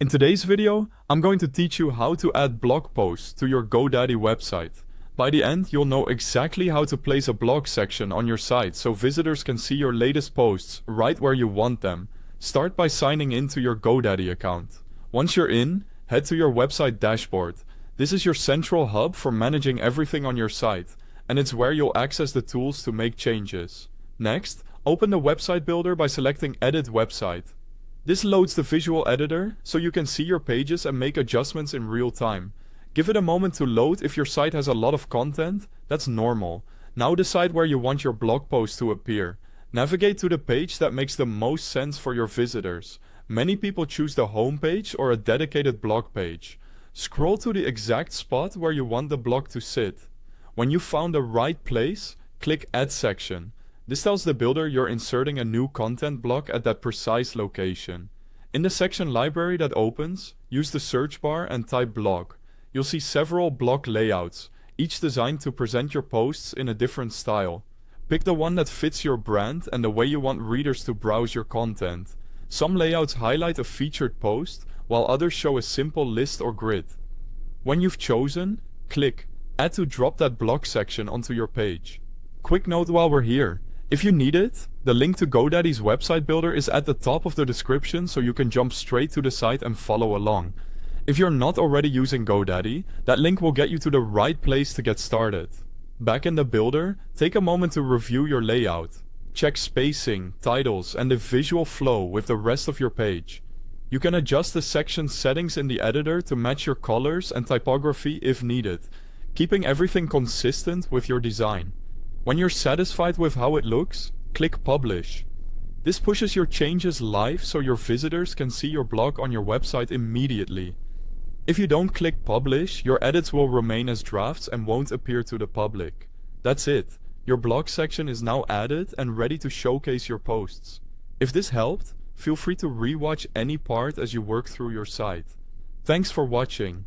In today's video, I'm going to teach you how to add blog posts to your GoDaddy website. By the end, you'll know exactly how to place a blog section on your site so visitors can see your latest posts right where you want them. Start by signing into your GoDaddy account. Once you're in, head to your website dashboard. This is your central hub for managing everything on your site, and it's where you'll access the tools to make changes. Next, open the website builder by selecting Edit Website. This loads the visual editor so you can see your pages and make adjustments in real time. Give it a moment to load. If your site has a lot of content, that's normal. Now decide where you want your blog post to appear. Navigate to the page that makes the most sense for your visitors. Many people choose the home page or a dedicated blog page. Scroll to the exact spot where you want the blog to sit. When you've found the right place, click Add Section. This tells the builder you're inserting a new content block at that precise location. In the section library that opens, use the search bar and type blog. You'll see several block layouts, each designed to present your posts in a different style. Pick the one that fits your brand and the way you want readers to browse your content. Some layouts highlight a featured post, while others show a simple list or grid. When you've chosen, click Add to drop that block section onto your page. Quick note while we're here. If you need it, the link to GoDaddy's website builder is at the top of the description so you can jump straight to the site and follow along. If you're not already using GoDaddy, that link will get you to the right place to get started. Back in the builder, take a moment to review your layout. Check spacing, titles, and the visual flow with the rest of your page. You can adjust the section settings in the editor to match your colors and typography if needed, keeping everything consistent with your design. When you're satisfied with how it looks, click Publish. This pushes your changes live so your visitors can see your blog on your website immediately. If you don't click Publish, your edits will remain as drafts and won't appear to the public. That's it. Your blog section is now added and ready to showcase your posts. If this helped, feel free to rewatch any part as you work through your site. Thanks for watching.